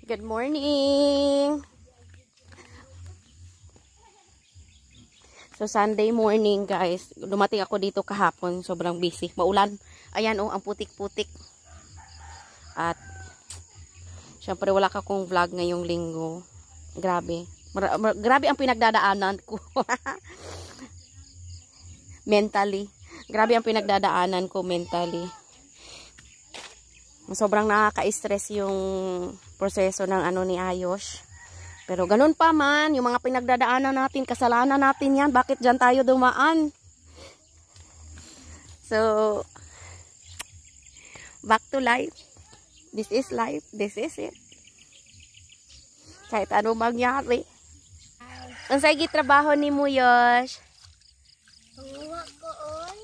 Good morning! So, Sunday morning, guys. Dumating ako dito kahapon. Sobrang busy. Maulan. Ayan, oh, ang putik-putik. At, syempre, wala ka kong vlog ngayong linggo. Grabe. Grabe ang pinagdadaanan ko. Mentally. Grabe ang pinagdadaanan ko mentally. Sobrang nakaka-stress yung proseso ng ni Ayos. Pero ganun pa man, yung mga pinagdadaanan natin, kasalanan natin yan. Bakit dyan tayo dumaan? So, back to life. This is life. This is it. Kahit ano mangyari. Ang sige trabaho ni mo, Yosh? Panguha ko on.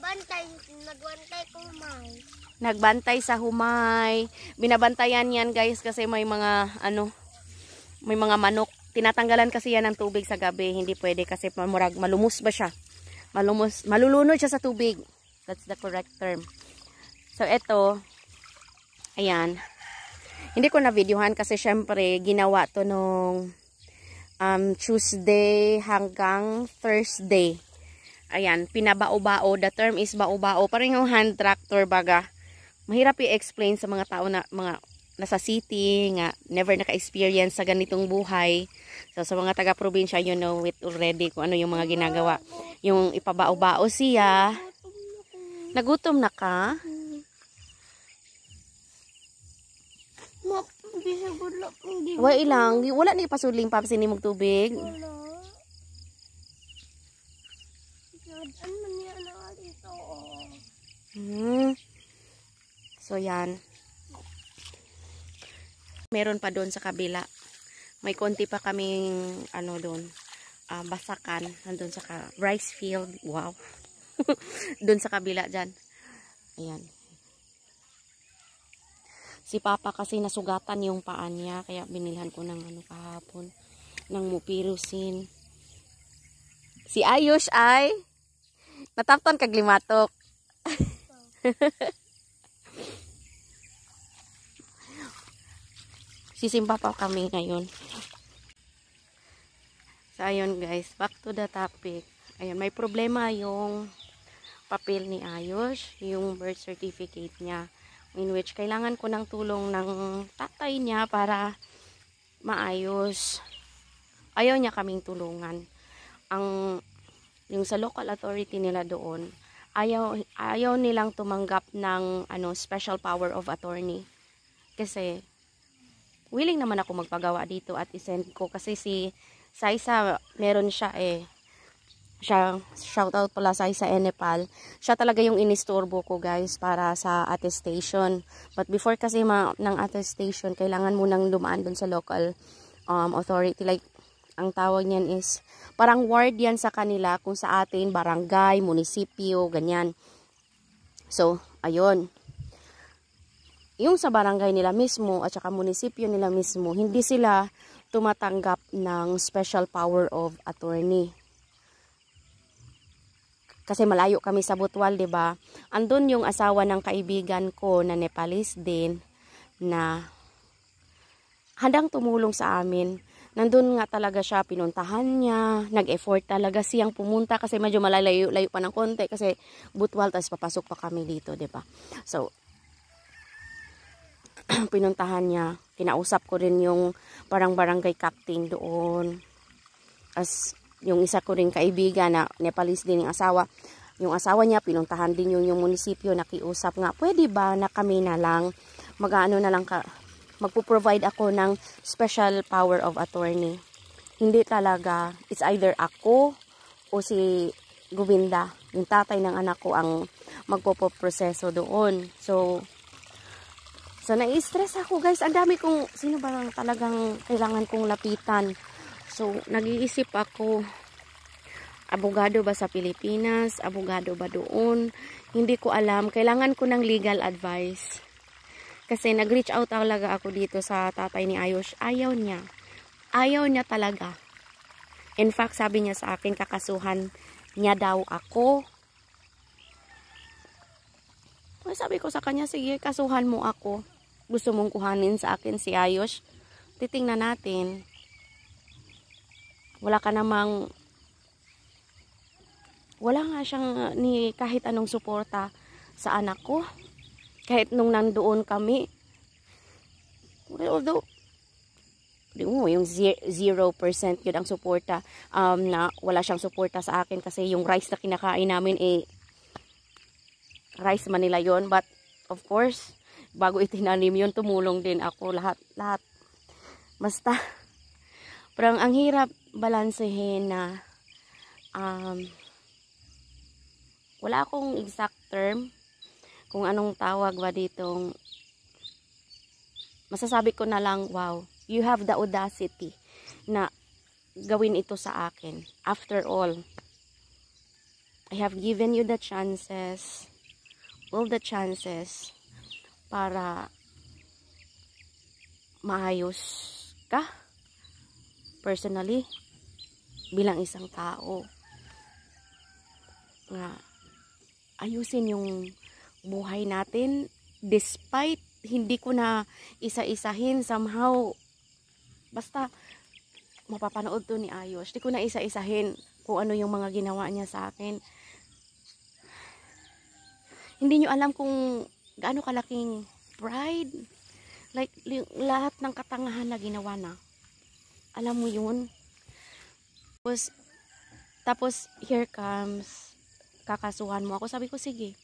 Bantay. Nagbantay ko may. Nagbantay sa humay. Binabantayan yan, guys, kasi may mga may mga manok. Tinatanggalan kasi yan ng tubig sa gabi. Hindi pwede kasi malumos ba siya? Malulunod siya sa tubig. That's the correct term. So, eto, ayan. Hindi ko na-videohan kasi syempre ginawa to nung Tuesday hanggang Thursday. Ayan, pinabao-bao. The term is bao-bao. Parang yung hand tractor baga. Mahirap i-explain sa mga tao na mga nasa city, nga never naka-experience sa ganitong buhay. So, sa mga taga-probinsya, you know it already kung ano yung mga ginagawa. Yung ipabao-bao siya. Nagutom na ka? Wala ilang. Wala ni pasuling pa sinimog tubig. So, yan. Meron pa doon sa kabila. May konti pa kaming, doon, basakan. Nandun sa rice field. Wow. Doon sa kabila dyan. Ayan. Si Papa kasi nasugatan yung paa niya. Kaya binilhan ko ng kahapon. Ng mupirusin. Si Ayush ay natapton kag limatok. Sisimba pa kami ngayon. So, ayun guys. Back to the topic. Ayun, may problema yung papel ni Ayush. Yung birth certificate niya. In which, kailangan ko ng tulong ng tatay niya para maayos. Ayaw niya kaming tulungan. Yung sa local authority nila doon, ayaw nilang tumanggap ng special power of attorney. Kasi, willing naman ako magpagawa dito at isend ko kasi si Saisa meron siya siya, shout out pala Saisa Nepal. Siya talaga yung inistorbo ko guys para sa attestation. But before kasi ng attestation, kailangan mo nang dumaan dun sa local authority. Like, ang tawag niyan is, parang ward yan sa kanila, kung sa atin, barangay, munisipyo, ganyan. So, ayun. Yung sa barangay nila mismo at saka munisipyo nila mismo, hindi sila tumatanggap ng special power of attorney. Kasi malayo kami sa Butual, 'di ba? Andun yung asawa ng kaibigan ko na Nepalese din na handang tumulong sa amin. Nandun nga talaga siya, pinuntahan niya, nag-effort talaga siyang pumunta kasi medyo malayo-layo pa ng konti kasi Butual, tapos papasok pa kami dito, 'di ba? So, pinuntahan niya. Kinausap ko rin yung parang barangay captain doon. As yung isa ko rin kaibigan na Nepalese din yung asawa. Yung asawa niya, pinuntahan din yung munisipyo, nakiusap nga, pwede ba na kami na lang, magpo-provide ako ng special power of attorney. Hindi talaga, it's either ako o si Govinda, yung tatay ng anak ko, ang magpo-proseso doon. So, nai-stress ako guys. Ang dami kong, sino ba lang talagang kailangan kong lapitan. So, nag-iisip ako, abogado ba sa Pilipinas? Abogado ba doon? Hindi ko alam. Kailangan ko ng legal advice. Kasi nag-reach out talaga ako dito sa tatay ni Ayush. Ayaw niya. Ayaw niya talaga. In fact, sabi niya sa akin, kakasuhan niya daw ako. Sabi ko sa kanya, sige, kasuhan mo ako. gusto mong kuhanin sa akin si Ayos. Titingnan natin. Wala nga siyang ni kahit anong suporta sa anak ko. Kahit nung nandoon kami. Although, yung 0% yun ang suporta. Na wala siyang suporta sa akin kasi yung rice na kinakain namin rice Manila yon. But, of course, bago itinanim yun, tumulong din ako lahat. Basta, parang ang hirap balansehin na wala akong exact term kung anong tawag ba ditong masasabi ko na lang, wow, you have the audacity na gawin ito sa akin. After all, I have given you the chances, all the chances para maayos ka personally bilang isang tao nga ayusin yung buhay natin despite hindi ko na isa-isahin somehow. Basta mapapanood to ni Ayos, di ko na isa-isahin kung ano yung mga ginawa niya sa akin. Hindi nyo alam kung gaano kalaking pride, like lahat ng katangahan na ginawa na, alam mo yun. Tapos here comes, kakasuhan mo ako. Sabi ko, sige,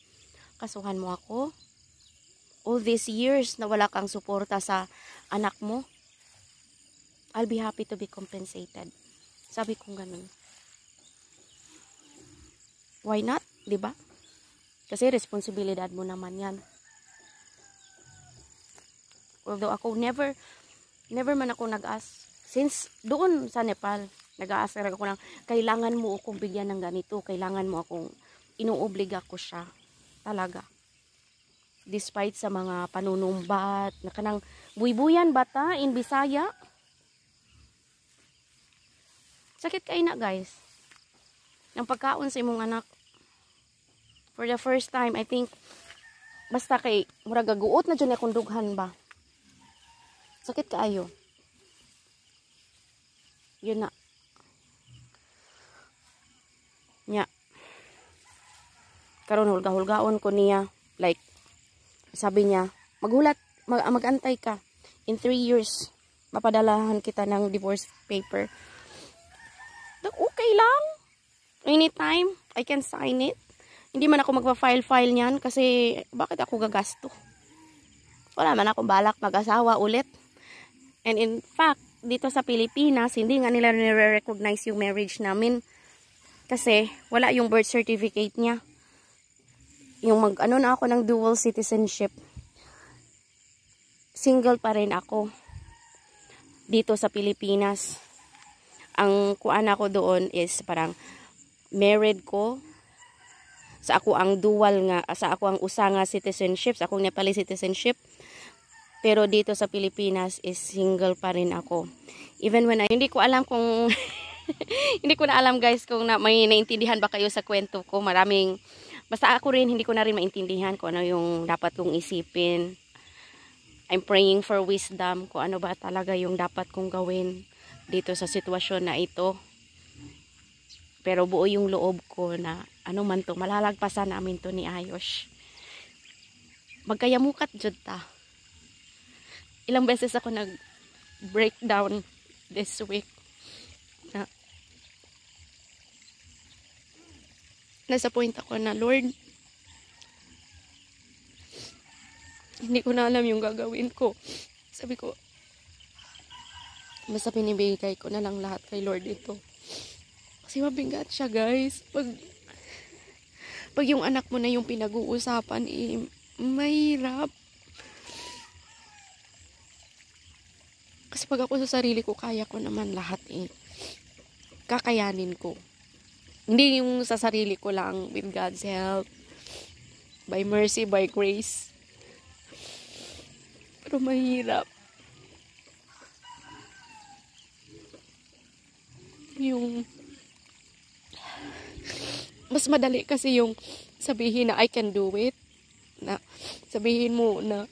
kasuhan mo ako. All these years na wala kang suporta sa anak mo, I'll be happy to be compensated. Sabi ko ganun. Why not? Diba? Kasi responsibilidad mo naman yan. Although ako never man ako nag-ask. Since doon sa Nepal, nag-ask ako ng, kailangan mo akong bigyan ng ganito, kailangan mo akong, inuobliga ko siya. Talaga. Despite sa mga panunumbat, na kanang buy-buyan bata in Bisaya. Sakit kayo na guys. Ng pagkaon sa imong anak. For the first time, I think, basta kay, murag gaguot na dyan akong dughan ba. Sakit kaayo. Yun na. Nya. Karon hulga-hulgaon ko niya. Like, sabi niya, mag-antay ka. In 3 years, mapadalahan kita ng divorce paper. Okay lang. Anytime, I can sign it. Hindi man ako magpa-file niyan kasi bakit ako gagasto? Wala man ako balak mag-asawa ulit. And in fact, dito sa Pilipinas, hindi nga nila nire-recognize yung marriage namin kasi wala yung birth certificate niya. Yung mag-ano na ako ng dual citizenship. Single pa rin ako dito sa Pilipinas. Ang kuan ako doon is parang married ko sa ako ang dual nga, sa ako ang usa nga citizenship, sa akong Nepali citizenship. Pero dito sa Pilipinas is single pa rin ako. Even when hindi ko alam kung hindi ko na alam guys kung may naintindihan ba kayo sa kwento ko. Basta ako rin hindi ko na rin maintindihan kung ano yung dapat kong isipin. I'm praying for wisdom kung ano ba talaga yung dapat kong gawin dito sa sitwasyon na ito. Pero buo yung loob ko na ano man to, malalagpasan namin to ni Ayos. Magkayamukat jud ta. Ilang beses ako nag-breakdown this week. Nasa point ako na, Lord, hindi ko na alam yung gagawin ko. Sabi ko, basta pinibigay ko na lang lahat kay Lord ito. Kasi mabigat siya guys. Pag yung anak mo na yung pinag-uusapan, mahirap. Kasi pag ako sa sarili ko, kaya ko naman lahat kakayanin ko. Hindi yung sa sarili ko lang, with God's help, by mercy, by grace. Pero mahirap. Mas madali kasi yung sabihin na I can do it. Na sabihin mo na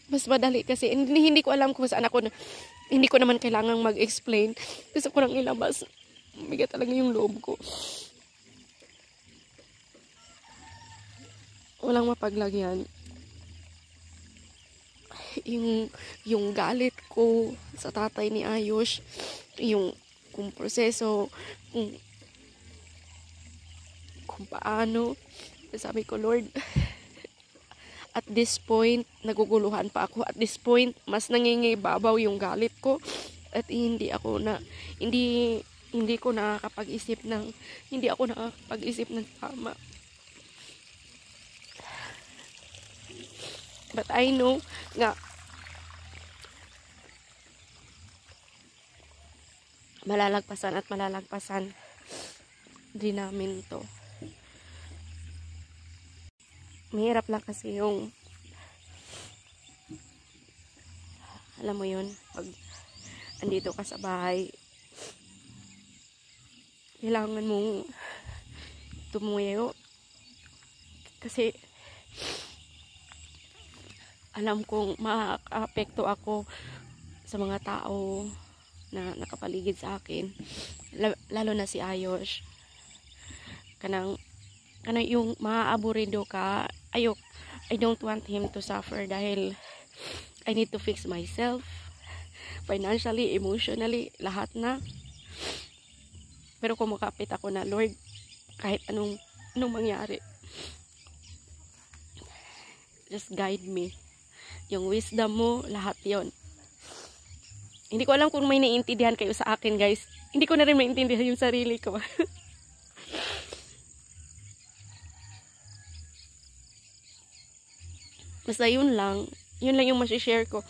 Mas madali kasi hindi ko alam kung saan ako hindi ko naman kailangang mag-explain. Gusto ko lang ilabas. Bigat talaga yung loob ko. Walang mapaglagyan. Yung galit ko sa tatay ni Ayush, kung proseso, kung paano. Sabi ko, Lord, at this point, naguguluhan pa ako. At this point, mas nangingibabaw yung galit ko. At hindi ako nakakapag-isip ng tama. But I know nga, malalagpasan din namin to. Mahirap lang kasi yung, alam mo yun, pag andito ka sa bahay, kailangan mong tumuyo. Kasi, alam kong makaka-apekto ako sa mga tao na nakapaligid sa akin. Lalo na si Ayush. Kanang yung maaaburido ka, I don't want him to suffer dahil I need to fix myself. Financially, emotionally, lahat na. Pero kumakapit ako na, Lord, kahit anong mangyari, just guide me. Yung wisdom mo, lahat yon. Hindi ko alam kung may naiintindihan kayo sa akin, guys. Hindi ko na rin maintindihan yung sarili ko. Basta yun lang yung masishare ko.